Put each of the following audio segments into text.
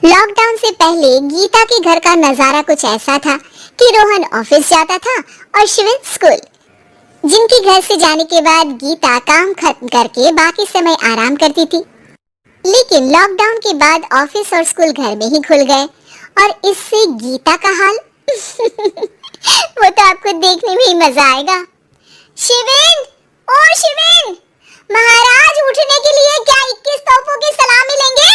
Lockdown से पहले गीता के घर का नजारा कुछ ऐसा था कि रोहन ऑफिस जाता था और शिविन स्कूल। जिनके घर से जाने के बाद गीता काम खत्म करके बाकी समय आराम करती थी। लेकिन लॉकडाउन के बाद ऑफिस और स्कूल घर में ही खुल गए और इससे गीता का हाल वो तो आपको देखने में ही मजा आएगा। शिविन, ओ शिविन, महाराज उठने के लिए क्या 21 तोपों की सलामी लेंगे?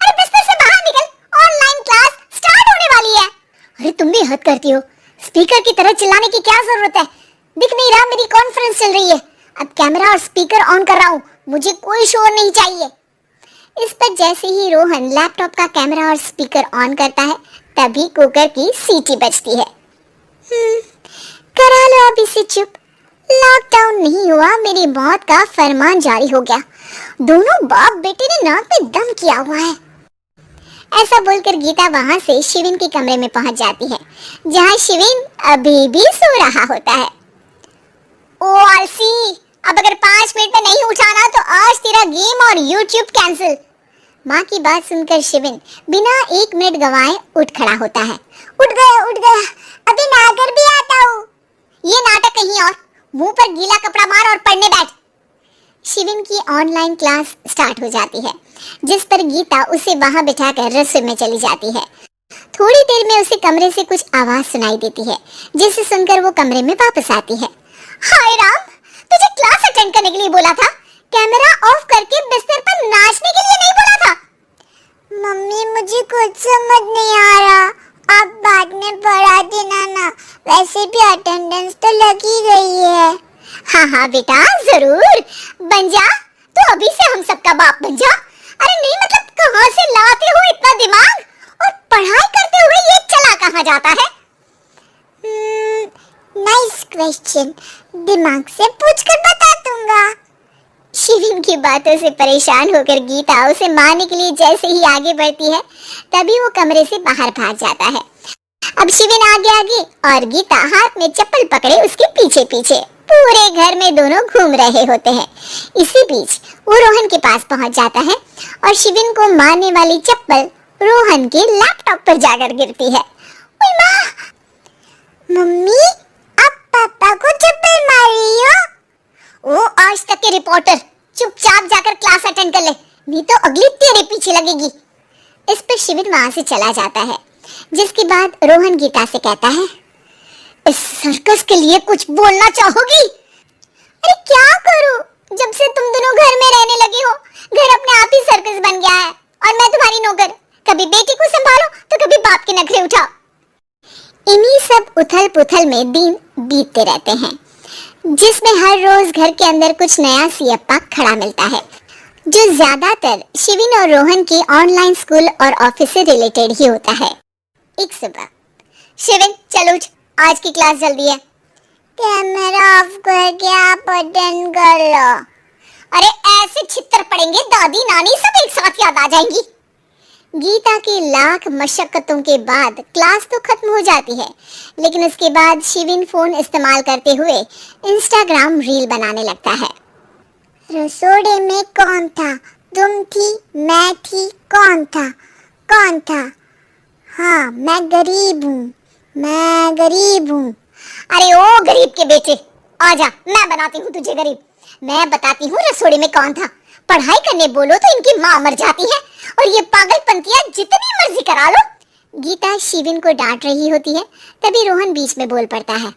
अरे बिस्तर से बाहर निकल, ऑनलाइन क्लास स्टार्ट होने वाली है। अरे तुम भी हद करती हो, स्पीकर की तरह चिल्लाने की क्या जरूरत है? दिख नहीं रहा मेरी कॉन्फ्रेंस चल रही है। अब कैमरा और स्पीकर ऑन कर रहा हूँ, मुझे कोई शोर नहीं चाहिए। इस पर जैसे ही रोहन लैपटॉप का कैमरा और स्पीकर ऑन करता है तभी कुकर की सीटी बजती है। करा लो अब इसे चुप। लॉकडाउन नहीं हुआ, मेरी मौत का फरमान जारी हो गया। दोनों बाप बेटे ने नाक में दम किया हुआ है। ऐसा बोलकर गीता वहां से शिविन के कमरे में पहुंच जाती है, जहां शिविन अभी भी सो रहा होता है। ओ आलसी, अब अगर 5 मिनट में नहीं उठाना तो आज तेरा गेम और यूट्यूब कैंसिल। माँ की बात सुनकर शिविन बिना 1 मिनट गंवाए उठ खड़ा होता है। उठ गया, अभी नहाकर भी आता हूँ। ये नाटक कहीं और, मुंह पर गीला कपड़ा मार और पढ़ने बैठ। शिविन की ऑनलाइन क्लास स्टार्ट हो जाती है, जिस पर गीता उसे वहां बिठाकर रसोई में चली जाती है। थोड़ी देर में उसे कमरे से कुछ आवाज सुनाई देती है, जिसे सुनकर वो कमरे में वापस आती है। हाय राम, तुझे क्लास अटेंड करने के लिए बोला था, कैमरा ऑफ करके बिस्तर पर नाचने के लिए नहीं बोला था। मम्मी मुझे कुछ समझ नहीं आ रहा, आप बाद में पढ़ा देना ना, वैसे भी अटेंडेंस तो लगी गई है। हाँ बेटा जरूर, बन जा तो अभी से हम सबका बाप बन जा। अरे नहीं मतलब कहाँ से लाते हो इतना दिमाग, और पढ़ाई करते हुए ये चला कहाँ जाता है? नाइस क्वेश्चन, दिमाग से पूछकर बता दूंगा। शिविन की बातों से परेशान होकर गीता उसे मारने के लिए जैसे ही आगे बढ़ती है तभी वो कमरे से बाहर भाग जाता है। अब शिविन आगे और गीता हाथ में चप्पल पकड़े उसके पीछे पीछे पूरे घर में दोनों घूम रहे होते हैं। इसी बीच वो रोहन के पास पहुंच जाता है और शिविन को मारने वाली चप्पल रोहन के लैपटॉप पर जाकर गिरती है। ओए माँ! मम्मी, आप पापा को चप्पल मारी हो? ओ आज तक के रिपोर्टर, चुपचाप जाकर क्लास अटेंड कर ले, नहीं तो अगली तेरे पीछे लगेगी। इस पर शिविन वहां से चला जाता है, जिसके बाद रोहन गीता से कहता है, इस सर्कस के लिए कुछ बोलना चाहोगी? अरे क्या करूं, जब से तुम दोनों घर में रहने लगे हो, घर अपने आप ही सर्कस बन गया है और मैं तुम्हारी नौकर। कभी बेटी को संभालो तो कभी बाप के नखरे उठाओ। इन्हीं सब उथल पुथल में दिन बीतते रहते हैं, जिसमें हर रोज घर के अंदर कुछ नया सियप्पा खड़ा मिलता है, जो ज्यादातर शिविन और रोहन के ऑनलाइन स्कूल और ऑफिस से रिलेटेड ही होता है। एक सुबह, शिविन चल उठ, आज की क्लास जल्दी है। कैमरा ऑफ करके आप अटेंड कर लो। अरे ऐसे छितर पड़ेंगे, दादी नानी सब एक साथ याद आ जाएंगी। गीता की लाख मशक्कतों के बाद क्लास तो खत्म हो जाती है, लेकिन उसके बाद शिविन फोन इस्तेमाल करते हुए इंस्टाग्राम रील बनाने लगता है। रसोड़े में कौन था? तुम थी, मैं थी, कौन था? कौन था? हाँ मैं गरीब हूँ, मैं गरीब हूँ। अरे ओ गरीब के बेटे, आजा, मैं बनाती हूँ तुझे गरीब। मैं बताती हूँ रसोड़े में कौन था। पढ़ाई करने बोलो तो इनकी माँ मर जाती है और ये पागलपंतियाँ जितनी मर्जी करा लो। गीता शिविन को डांट रही होती है, तभी रोहन बीच में बोल पड़ता है,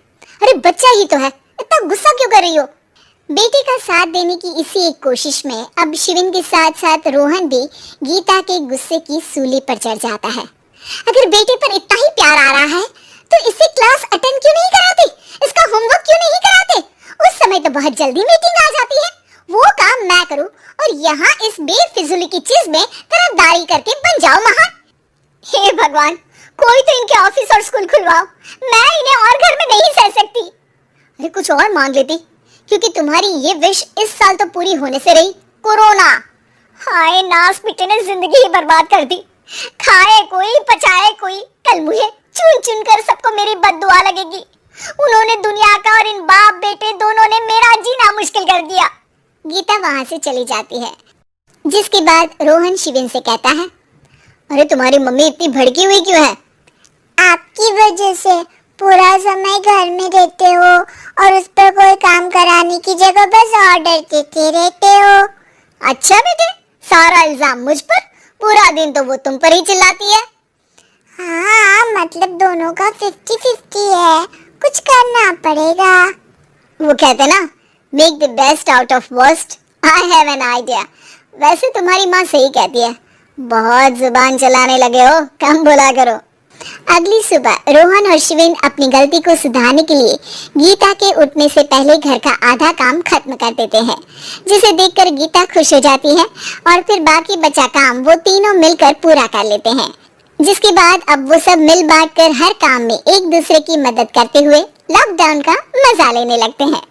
अरे बच्चा ही तो है, इतना गुस्सा क्यों कर रही हो? बेटे का साथ देने की इसी एक कोशिश में अब शिविन के साथ साथ रोहन भी गीता के गुस्से की सूली पर चढ़ जाता है। अगर बेटे पर इतना ही प्यार आ रहा है तो इसे क्लास अटेंड क्यों नहीं कराते? इसका होमवर्क क्यों नहीं कराते? उस समय तो बहुत जल्दी मीटिंग आ जाती है, वो काम मैं करूं और यहाँ इस बेफिजूली की चीज में तरफदारी करके बन जाओ महान। हे भगवान, कोई तो इनके ऑफिस और स्कूल खुलवाओ, मैं इन्हें और घर में नहीं सह सकती। अरे कुछ और मांग लेती, क्योंकि तुम्हारी ये विश इस साल तो पूरी होने से रही, कोरोना। हाय नास बेटे ने जिंदगी ही बर्बाद कर दी। खाए कोई पचाए कोई, कल मुझे चुन चुन कर सबको मेरी बद्दुआ लगेगी। उन्होंने दुनिया का और इन बाप बेटे दोनों ने मेरा जीना मुश्किल कर दिया। गीता वहां से चली जाती है, जिसके बाद रोहन शिविन से कहता है, अरे तुम्हारी मम्मी इतनी भड़की हुई क्यों है? आपकी वजह से पूरा समय घर में रहते हो और उस पर कोई काम कराने की जगह बस ऑर्डर देते रहते हो। अच्छा बेटे, सारा इल्जाम मुझ पर? पूरा दिन तो वो तुम पर ही चिल्लाती है। हाँ, मतलब दोनों का 50-50 है, कुछ करना पड़ेगा। वो कहते ना, make the best out of worst. I have an idea. वैसे तुम्हारी माँ सही कहती है, बहुत जुबान चलाने लगे हो, कम बोला करो। अगली सुबह रोहन और शिवेन अपनी गलती को सुधारने के लिए गीता के उठने से पहले घर का आधा काम खत्म कर देते हैं, जिसे देखकर गीता खुश हो जाती है और फिर बाकी बचा काम वो तीनों मिलकर पूरा कर लेते हैं। जिसके बाद अब वो सब मिल बांट कर हर काम में एक दूसरे की मदद करते हुए लॉकडाउन का मजा लेने लगते हैं।